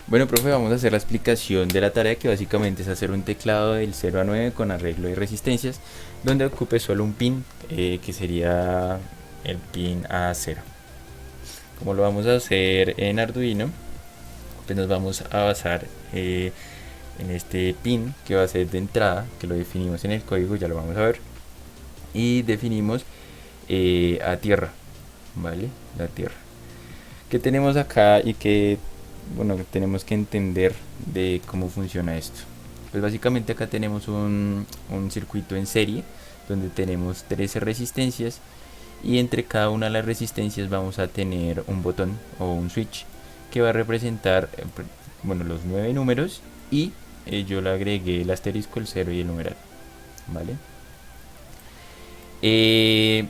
Bueno, profe, vamos a hacer la explicación de la tarea, que básicamente es hacer un teclado del 0 a 9 con arreglo y resistencias, donde ocupe solo un pin, que sería el pin A0. Como lo vamos a hacer en Arduino, pues nos vamos a basar en este pin que va a ser de entrada, que lo definimos en el código, ya lo vamos a ver, y definimos a tierra, ¿vale? La tierra. ¿Qué tenemos acá y que, bueno, tenemos que entender de cómo funciona esto? Pues básicamente acá tenemos un circuito en serie donde tenemos 13 resistencias, y entre cada una de las resistencias vamos a tener un botón o un switch que va a representar, bueno, los 9 números, y yo le agregué el asterisco, el 0 y el numeral, ¿vale? Eh,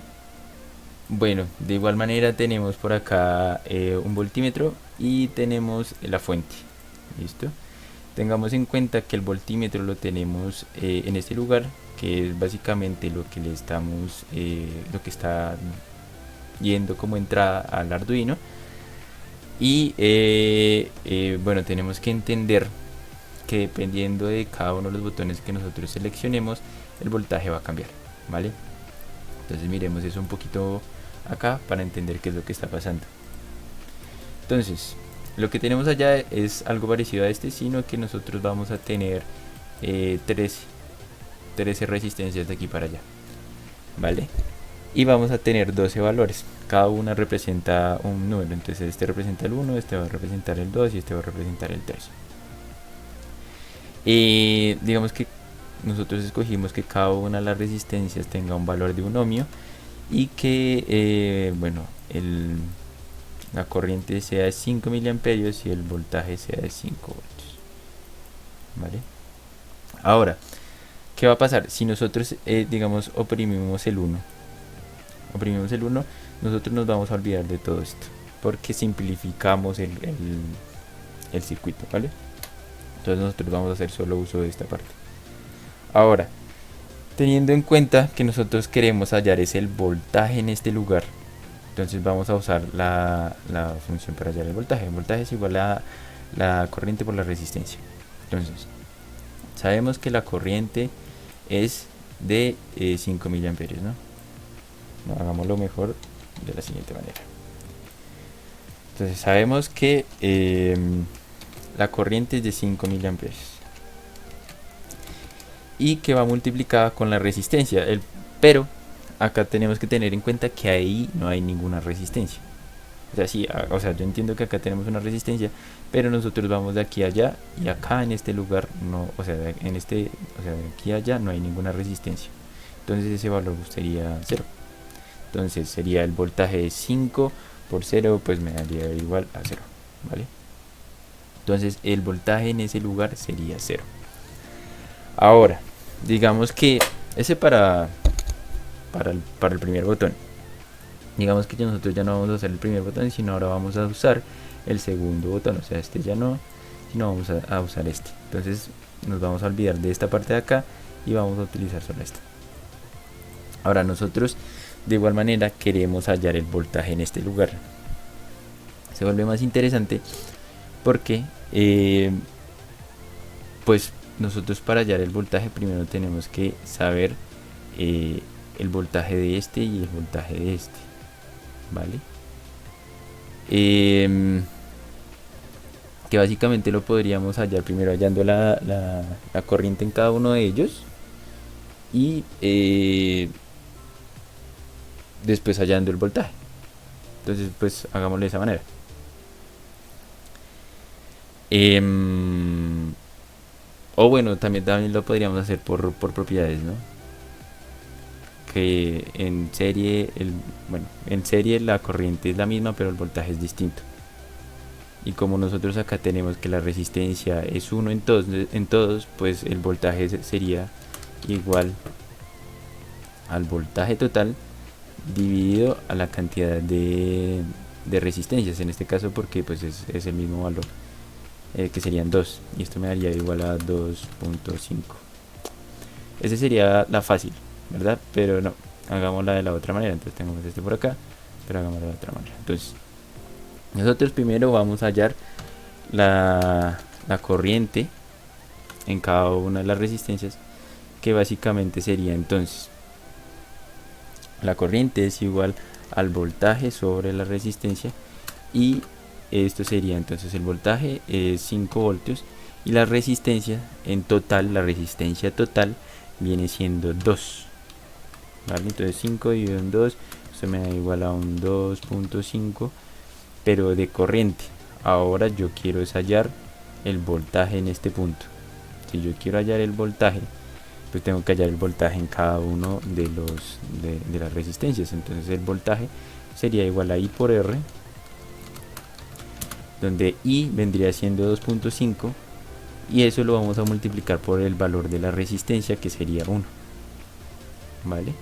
bueno, de igual manera tenemos por acá un voltímetro y tenemos la fuente. ¿Listo? Tengamos en cuenta que el voltímetro lo tenemos en este lugar, que es básicamente lo que le estamos, lo que está yendo como entrada al Arduino. Y bueno, tenemos que entender que dependiendo de cada uno de los botones que nosotros seleccionemos, el voltaje va a cambiar, ¿vale? Entonces miremos eso un poquito acá para entender qué es lo que está pasando. Entonces, lo que tenemos allá es algo parecido a este, sino que nosotros vamos a tener 13 resistencias de aquí para allá, ¿vale? Y vamos a tener 12 valores. Cada una representa un número. Entonces este representa el 1, este va a representar el 2 y este va a representar el 3. Y digamos que nosotros escogimos que cada una de las resistencias tenga un valor de un ohmio, y que, bueno, la corriente sea de 5 miliamperios y el voltaje sea de 5 voltios. ¿Vale? Ahora, ¿qué va a pasar? Si nosotros, digamos, oprimimos el 1, nosotros nos vamos a olvidar de todo esto, porque simplificamos el circuito, ¿vale? Entonces nosotros vamos a hacer solo uso de esta parte. Ahora, teniendo en cuenta que nosotros queremos hallar es el voltaje en este lugar, entonces vamos a usar la función para hallar el voltaje. El voltaje es igual a la corriente por la resistencia. Entonces, sabemos que la corriente es de 5 miliamperios, ¿no? Hagámoslo mejor de la siguiente manera. Entonces sabemos que la corriente es de 5 miliamperios y que va multiplicada con la resistencia. Pero acá tenemos que tener en cuenta que ahí no hay ninguna resistencia. O sea, sí, o sea, yo entiendo que acá tenemos una resistencia, pero nosotros vamos de aquí a allá, y acá en este lugar no, o sea, de aquí a allá no hay ninguna resistencia. Entonces ese valor sería 0. Entonces sería el voltaje de 5 por 0, pues me daría igual a 0, ¿vale? Entonces el voltaje en ese lugar sería 0. Ahora, digamos que ese para el primer botón. Digamos que nosotros ya no vamos a usar el primer botón, sino ahora vamos a usar el segundo botón. O sea, este ya no, sino vamos a usar este. Entonces nos vamos a olvidar de esta parte de acá y vamos a utilizar solo esta. Ahora nosotros de igual manera queremos hallar el voltaje en este lugar. Se vuelve más interesante porque pues nosotros para hallar el voltaje primero tenemos que saber el voltaje de este y el voltaje de este, ¿vale? Que básicamente lo podríamos hallar primero hallando la corriente en cada uno de ellos, y después hallando el voltaje. Entonces pues hagámoslo de esa manera. O bueno, también lo podríamos hacer por propiedades, ¿no? Que en serie la corriente es la misma, pero el voltaje es distinto. Y como nosotros acá tenemos que la resistencia es 1 en todos, pues el voltaje sería igual al voltaje total dividido a la cantidad de resistencias, en este caso, porque pues es el mismo valor, que serían 2, y esto me daría igual a 2.5. Esa sería la fácil, ¿verdad? Pero no, hagámosla de la otra manera. Entonces tenemos este por acá, pero hagámosla de la otra manera. Entonces nosotros primero vamos a hallar la corriente en cada una de las resistencias, que básicamente sería entonces la corriente es igual al voltaje sobre la resistencia, y esto sería entonces el voltaje es 5 voltios y la resistencia en total, la resistencia total viene siendo 2, ¿vale? Entonces 5 dividido en 2, esto me da igual a un 2.5, pero de corriente. Ahora yo quiero hallar el voltaje en este punto. Si yo quiero hallar el voltaje, pues tengo que hallar el voltaje en cada uno de las resistencias. Entonces el voltaje sería igual a I por R, donde I vendría siendo 2.5, y eso lo vamos a multiplicar por el valor de la resistencia, que sería 1, ¿vale?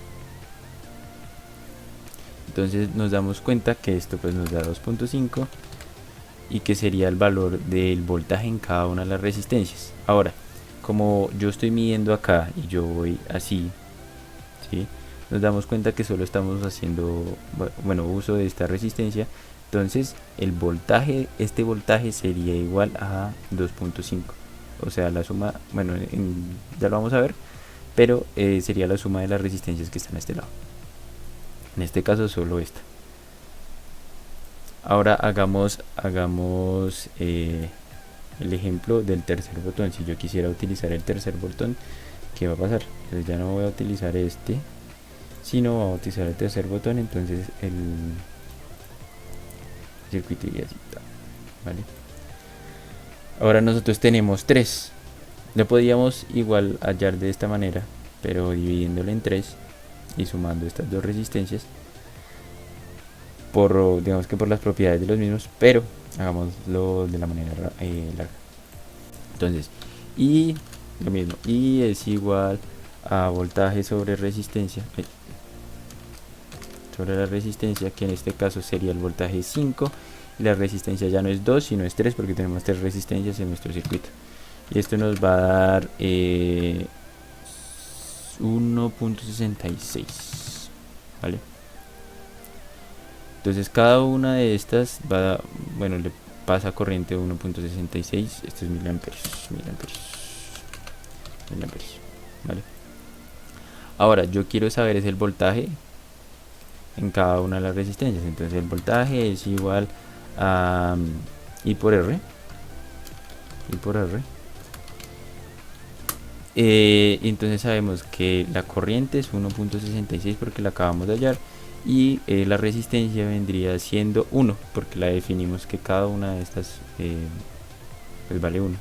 Entonces nos damos cuenta que esto pues nos da 2.5 y que sería el valor del voltaje en cada una de las resistencias. Ahora, como yo estoy midiendo acá y yo voy así, ¿sí? Nos damos cuenta que solo estamos haciendo, bueno, uso de esta resistencia. Entonces el voltaje, este voltaje sería igual a 2.5, o sea la suma, bueno, ya lo vamos a ver, pero sería la suma de las resistencias que están a este lado, en este caso solo esta. Ahora hagamos el ejemplo del tercer botón. Si yo quisiera utilizar el tercer botón, ¿qué va a pasar? Entonces ya no voy a utilizar este, sino voy a utilizar el tercer botón. Entonces el circuito iría así, ¿vale? Ahora nosotros tenemos 3. Lo podríamos igual hallar de esta manera, pero dividiéndolo en 3 y sumando estas dos resistencias, digamos que por las propiedades de los mismos, pero hagámoslo de la manera larga. Entonces, y lo mismo, y es igual a voltaje sobre resistencia, sobre la resistencia, que en este caso sería el voltaje 5, y la resistencia ya no es 2 sino es 3, porque tenemos 3 resistencias en nuestro circuito, y esto nos va a dar 1.66, ¿vale? Entonces cada una de estas va, bueno, le pasa corriente 1.66, esto es miliamperios, ¿vale? Ahora yo quiero saber es el voltaje en cada una de las resistencias. Entonces el voltaje es igual a I por R, entonces sabemos que la corriente es 1.66 porque la acabamos de hallar, y la resistencia vendría siendo 1 porque la definimos que cada una de estas pues vale 1.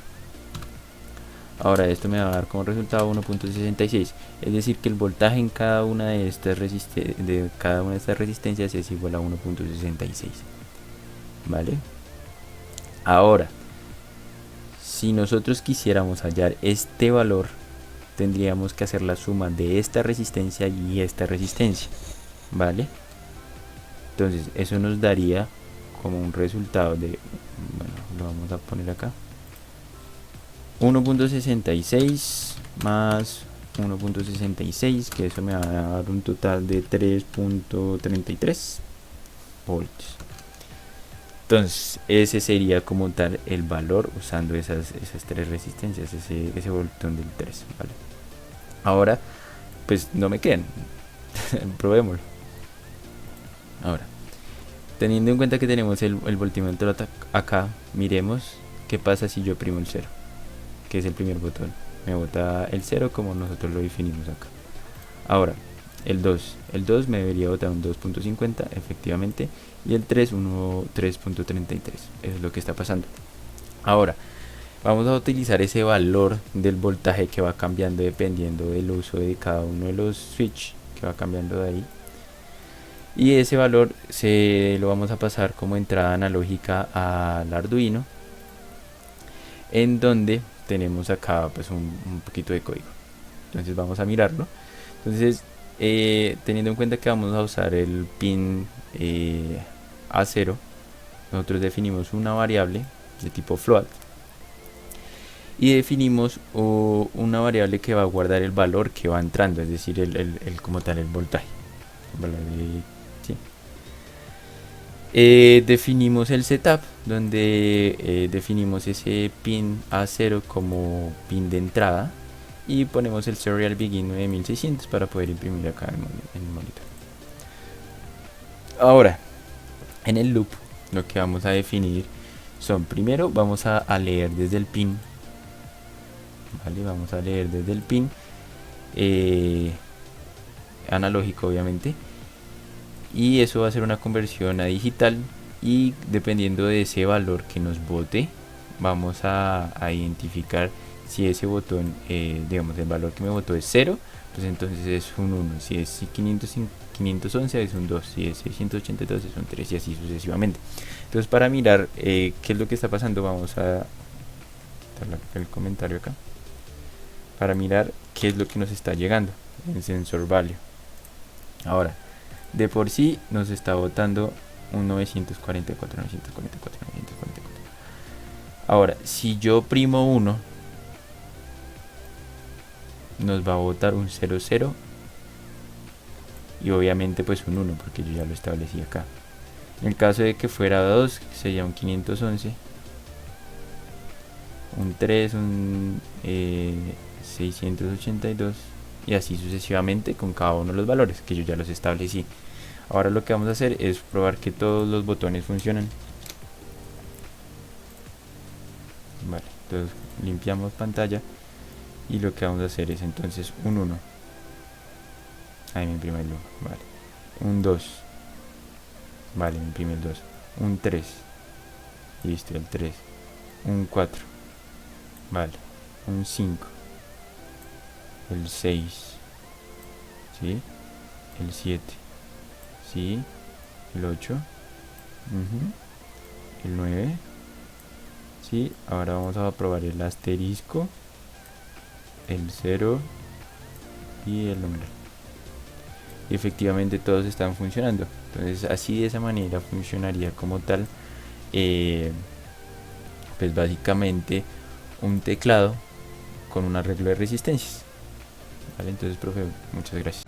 Ahora esto me va a dar como resultado 1.66, es decir que el voltaje en cada una de estas resistencias es igual a 1.66, ¿vale? Ahora, si nosotros quisiéramos hallar este valor, tendríamos que hacer la suma de esta resistencia y esta resistencia, ¿vale? Entonces eso nos daría como un resultado de, bueno, lo vamos a poner acá, 1.66 más 1.66, que eso me va a dar un total de 3.33 voltios. Entonces ese sería como tal el valor usando esas tres resistencias, ese botón del 3, ¿vale? Ahora pues no me quedan, probémoslo. Ahora, teniendo en cuenta que tenemos el voltímetro acá, miremos qué pasa si yo oprimo el 0, que es el primer botón. Me bota el 0 como nosotros lo definimos acá. Ahora, el 2 me debería botar un 2.50 efectivamente, y el 3 un 3.33. Eso es lo que está pasando. Ahora vamos a utilizar ese valor del voltaje que va cambiando dependiendo del uso de cada uno de los switch, que va cambiando de ahí, y ese valor se lo vamos a pasar como entrada analógica al Arduino, en donde tenemos acá pues un poquito de código. Entonces vamos a mirarlo. Entonces teniendo en cuenta que vamos a usar el pin A0, nosotros definimos una variable de tipo float y definimos una variable que va a guardar el valor que va entrando, es decir, como tal el voltaje, ¿sí? Definimos el setup, donde definimos ese pin A0 como pin de entrada y ponemos el Serial Begin 9600 para poder imprimir acá en el monitor. Ahora, en el loop lo que vamos a definir son, primero vamos a leer desde el pin, ¿vale? Vamos a leer desde el pin analógico, obviamente, y eso va a ser una conversión a digital, y dependiendo de ese valor que nos bote, vamos a identificar si ese botón, digamos, el valor que me botó es 0, pues entonces es un 1, si es 511 es un 2, si es 682 es un 3, y así sucesivamente. Entonces, para mirar qué es lo que está pasando, vamos a dar el comentario acá para mirar qué es lo que nos está llegando en sensor value. Ahora, de por sí nos está botando un 944. Ahora, si yo primo 1, nos va a botar un 00 y obviamente pues un 1, porque yo ya lo establecí acá. En el caso de que fuera 2, sería un 511, un 3, un 682, y así sucesivamente con cada uno de los valores que yo ya los establecí. Ahora lo que vamos a hacer es probar que todos los botones funcionan. Vale, entonces limpiamos pantalla y lo que vamos a hacer es entonces un 1. Ahí me imprime el 1, vale. Un 2, vale, me imprime el 2. Un 3, listo, el 3. Un 4, vale. Un 5, el 6, ¿sí? El 7, ¿sí? El 8, el 9, ¿sí? Ahora vamos a probar el asterisco, el 0 y el numeral. Y efectivamente todos están funcionando. Entonces así, de esa manera, funcionaría como tal pues básicamente un teclado con un arreglo de resistencias. ¿Vale? Entonces, profe, muchas gracias.